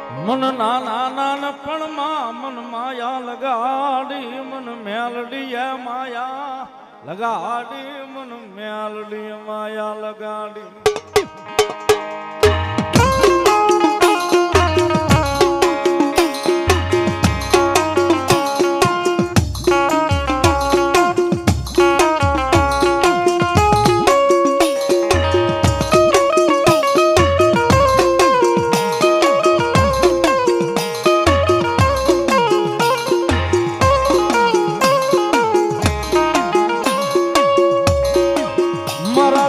મન નાના નાનપણમાં મન માયા લગાડી મન મેલડી માયા લગાડી મન મેલડી માયા લગાડી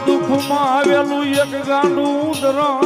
દુઃખમાં આવેલું એક ગાંડું ઉદરણ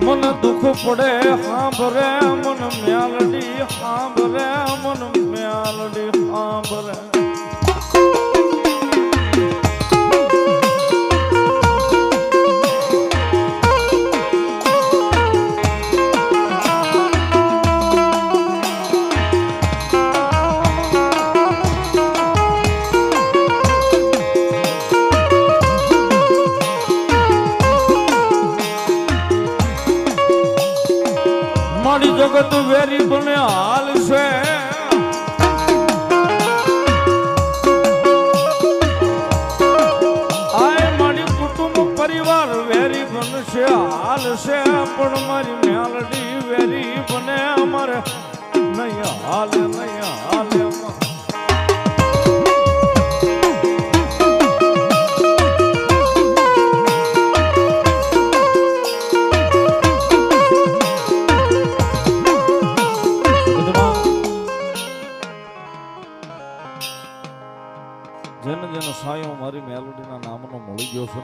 મન દુઃખ પડે સાંભરે મન મેલડી સાંભરે મન મેલડી સાંભરે મારી જગત વેરી બને હાલ છે આય મારી કુટુંબ પરિવાર વેરી બનશે હાલ છે પણ મારી મેલડી વેરી બને અમારે નહીં હાલે નહીં હાલે જેને જેનો સાયો મારી મેલોડીના નામનો મળી ગયો છે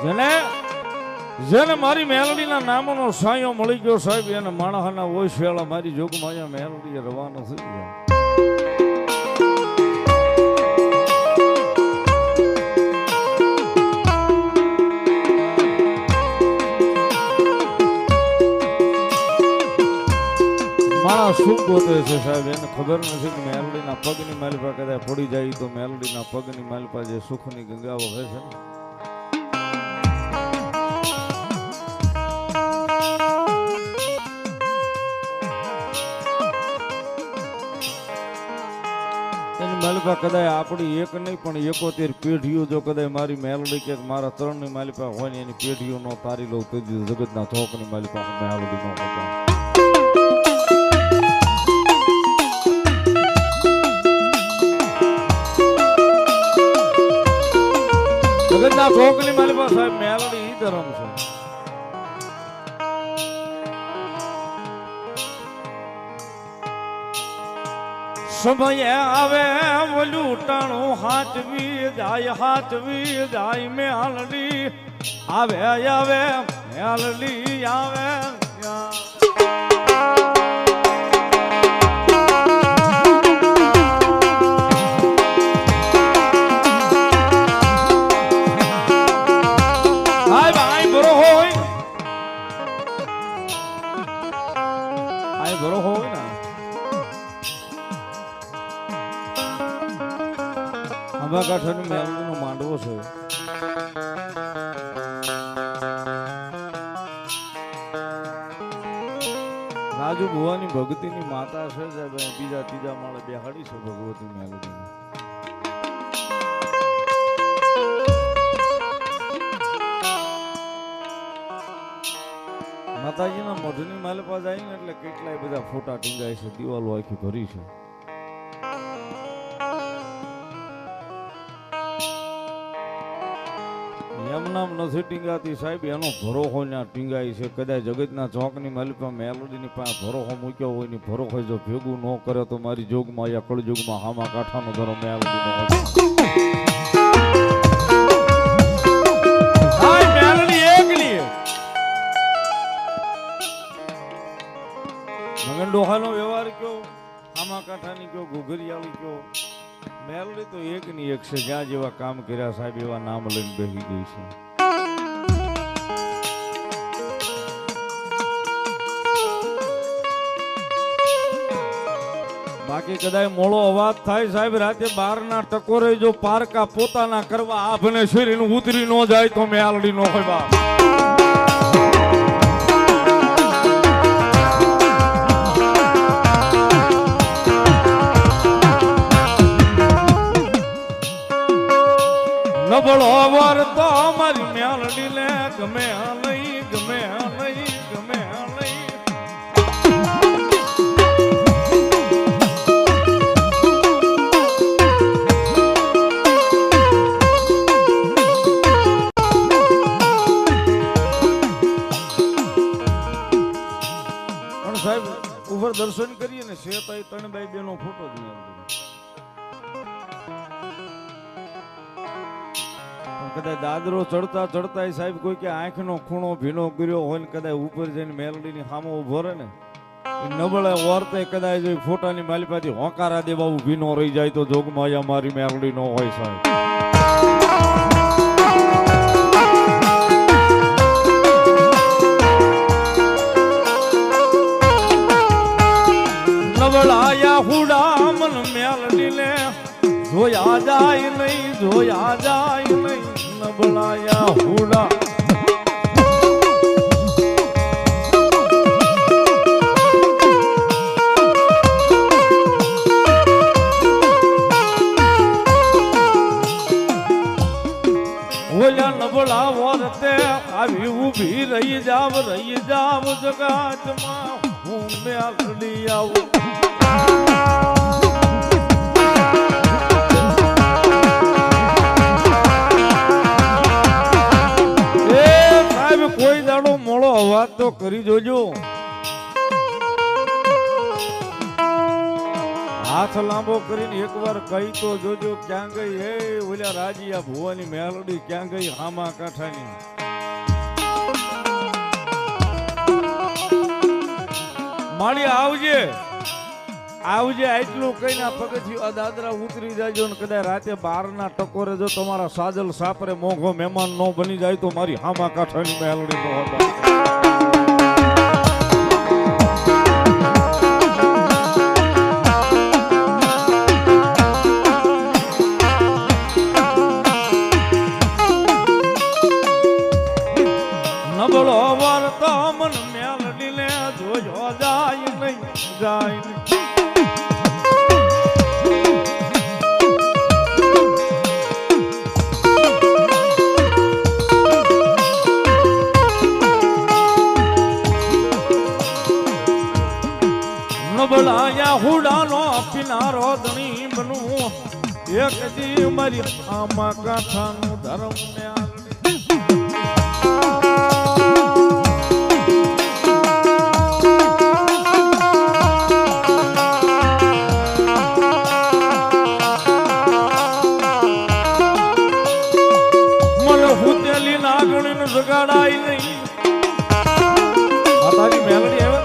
જેને જેને મારી મેલોડીના નામનો સાયો મળી ગયો સાહેબ એને માણસના ઓછ વેળા મારી જોગમાં અહીંયા મેલોડીએ રવાનો થઈ ગયા માણસ શું ગોતે છે સાહેબ એને ખબર નથી કે મેલડીના પગની માલિપા કદાચ પડી જાય તો મેલડીના પગની માલિપા જે સુખની ગંગા વહે છે એની માલિપા કદાચ આપણી એક નહીં પણ 71 પેઢીઓ જો કદાચ મારી મેલડી કે મારા ત્રણની માલિપા હોય ને એની પેઢીઓ નો તારી લઉં તો જગતના થોકની માલિપા હું મેલડી નો હોતો જગતના થોકની માલિપા સાહેબ મેલડી ઈ ધર્મ છે સમય આવે ઓલું ટાણું હાથવી જાય મેલડી આવે આવે મેલડી આવે બરો હોય ને આંબા કાંઠાની મેલડીનો માંડવો છે રાજુ ભુવાની ભગતીની માતા છે બીજા ત્રીજા માળે બેહાડી છે ભગવતી મેલડી માતાજીના મઢની માલિપા જાય ને એટલે કેટલાય બધા ફોટા ટીંગાય છે દિવાલો આખી ભરી છે એમ નામ નથી ટીંગાતી સાહેબ એનો ભરોહો ત્યાં ટીંગાય છે કદાચ જગતના ચોકની માલિપા મેલોડીની પાસે ભરોહો મૂક્યો હોય ને ભરોહો જો ભેગું ન કરે તો મારી જોગમાં યા કળજોગમાં હામા કાંઠાનો ધરો મેલોડીનો મેલોડી એકલી મગન ડોહાનો વ્યવહાર કયો આમા કાંઠાની કયો ઘોઘરિયાળી કયો મેલડી તો એક ની એક છે, જ્યાં જેવા કામ કર્યા સાહેબ એવા નામ લઈને બેસી ગઈ છે. બાકી કદાચ મોળો અવાજ થાય સાહેબ રાતે 12 ના ટકોરે જો પારકા પોતાના કરવા આભને શરીર ઉતરી ન જાય તો મેલડી નો હોય બાપ. નબળો વર તો અમારી મેલડી ને ગમે નહીં, ગમે નહીં, ગમે નહીં. પણ સાહેબ ઉપર દર્શન કરીએ ને શેતાઈ 3 બાઈ 2 નો ફોટો જ નહીં. કદાચ દાદરો ચડતા ચડતા સાહેબ કોઈ કે આંખનો ખૂણો ભીનો કર્યો હોય ને કદાચ ઉપર જઈને મેલડીની સામે ઉભો રહે ને નબળે વર્તે કદાચ ફોટાની માલિપાથી હોકારા દે બાબુ ભીનો રહી જાય તો જોગમાં મારી મેલડી નો હોય સાહેબ. નબળાયા હુડા મન મેલડી ને જોયા જાય નહીં, જોયા જાય નહીં. નબળાયા હુડા ઓલા નબળા વર્તે આવી ઊભી રહી જાવ જગાતમાં હું મેલડી આવું. કોઈ દાડો મોળો અવાજ તો કરી જોજો. હાથ લાંબો કરીને એકવાર કહી તો જોજો ક્યાં ગઈ હે ઓલા રાજીયા ભુવાની મેલડી, ક્યાં ગઈ હામા કાંઠાની. માળી આવજે આવજે આટલું કહીને પગથિયું આ દાદરા ઉતરી જાજો ને કદાચ રાતે 12 ના ટકોરે જો તમારા સાજલ સાપરે મોઘો મહેમાન નો બની જાય તો મારી હામા કાંઠાની મેલડી નો હતા. નબળો વર્તો મન મેલડી ને જોયો જાય નહીં, જાય નહીં. નબળાયા હુડાનો પીનારો ધણી બનું એક દી મારી આમાં કાંઠાનું ધર્મ ને મને હુતેલી નાગણી જગાડાય નહીં. માતાજી મેલડી આવે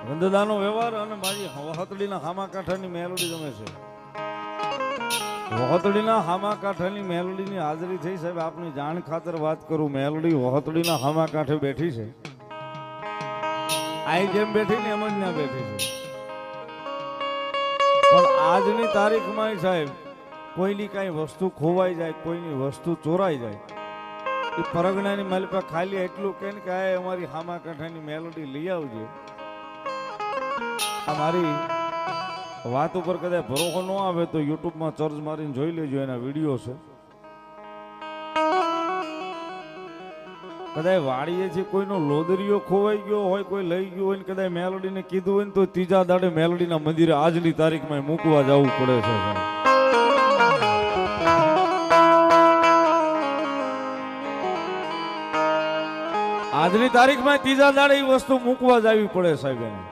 રંદદાનો વ્યવહાર અને મારી વહતડીના હામા કાંઠાની મેલડી ગમે છે. વહતડીના હામા કાંઠાની મેલડીની હાજરી થઈ સાહેબ. આપની જાણ ખાતર વાત કરું, મેલડી વહતડીના હામા કાંઠે બેઠી છે. આઈ જેમ બેઠી ને એમ જ ના બેઠી છે. પણ આજની તારીખમાં સાહેબ કોઈની કઈ વસ્તુ ખોવાઈ જાય, કોઈની વસ્તુ ચોરાઈ જાય, એ પરગણાની માલિપા ખાલી એટલું કે આ અમારી હામા કાંઠાની મેલડી લઈ આવજે. આ મારી વાત ઉપર કદાચ ભરોસો ન આવે તો યુટ્યુબમાં સર્ચ મારીને જોઈ લેજો, એના વિડીયો છે. કદાચ વાડીએથી કોઈનો લોદરીઓ ખોવાઈ ગયો હોય, કોઈ લઈ ગયો હોય ને કદાચ મેલડીને કીધું હોય ને તો ત્રીજા દાડે મેલડીના મંદિરે આજની તારીખમાં મૂકવા જવું પડે છે. આજની તારીખમાં ત્રીજા દાડે એ વસ્તુ મૂકવા જવી પડે સાહેબ. એને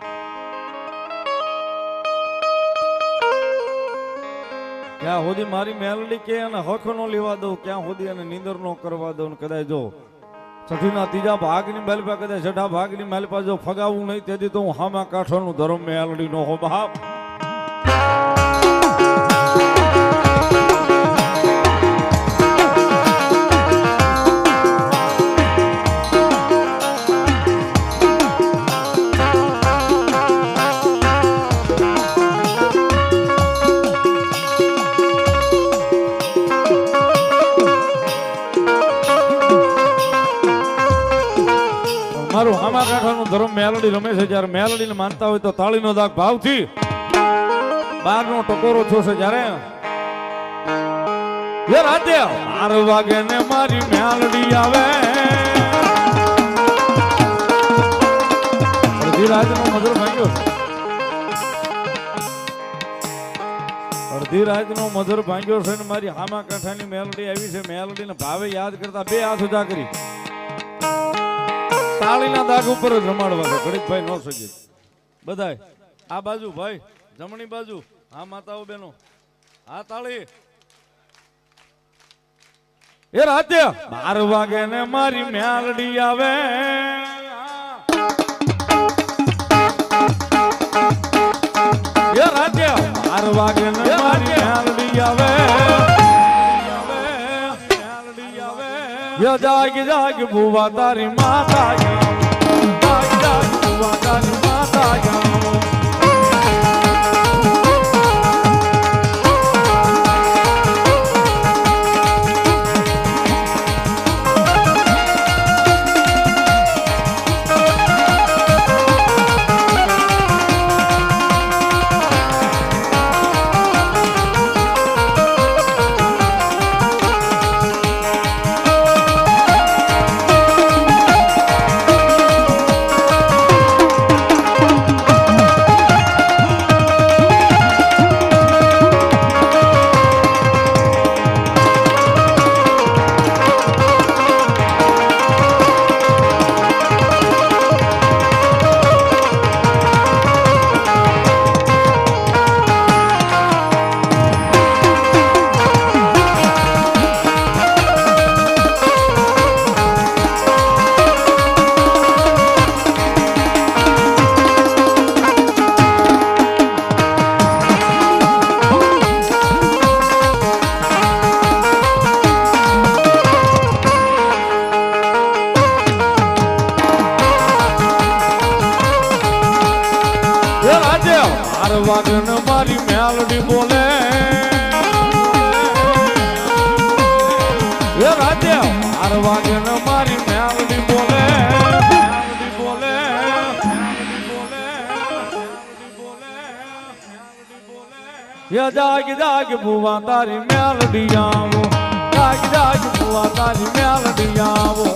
ક્યાં સુધી મારી મેલડી કે એને હક નો લેવા દઉં, ક્યાં સુધી એને નીંદર નો કરવા દઉં. કદાચ જો છઠ્ઠીના ત્રીજા ભાગની માલિપા કદાચ છઠ્ઠા ભાગની માલિપા જો ફગાવું નહીં તેથી તો હું હામા કાંઠાનું ધર્મ મેલડી નો હો બાપ. હામા કાંઠાનું ધર્મ મેલડી રમે છે. જ્યારે મેલડીને માનતા હોય તો તાળીનો દાગ ભાવથી બારનો ટકોરો થશે. જ્યારે રાતે 12 વાગે ને મારી મેલડી આવે, અડધી રાતનો મધુર ભાંગ્યો, અડધી રાતનો મધુર ભાંગ્યો છે ને મારી હામા કાંઠાની મેલડી આવી છે. મેલડીને ભાવે યાદ કરતા બે હાથ ઊંચા કરી તાળીના દાગ ઉપર જ રમાડવા છે. ઘડીકભાઈ નો સજે બધાય આ બાજુ ભાઈ, જમણી બાજુ, હા માતાઓ બેનો, હા તાળી. એ રાતે 12 વાગે ને મારી મેલડી આવે, એ રાતે 12 વાગે ને મારી મેલડી આવે, જાગ જાગ ભુવા તારી માતા જાગ જાગ ભુવા તારી માતા વાગન મારી મેલડી બોલે, એ રાતે 12 વાગન મારી મેલડી બોલે, મેલડી બોલે, મેલડી બોલે, મેલડી બોલે, મેલડી બોલે. એ જાગ જાગ ભુવા તારી મેલડી આવો, જાગ જાગ ભુવા તારી મેલડી આવો.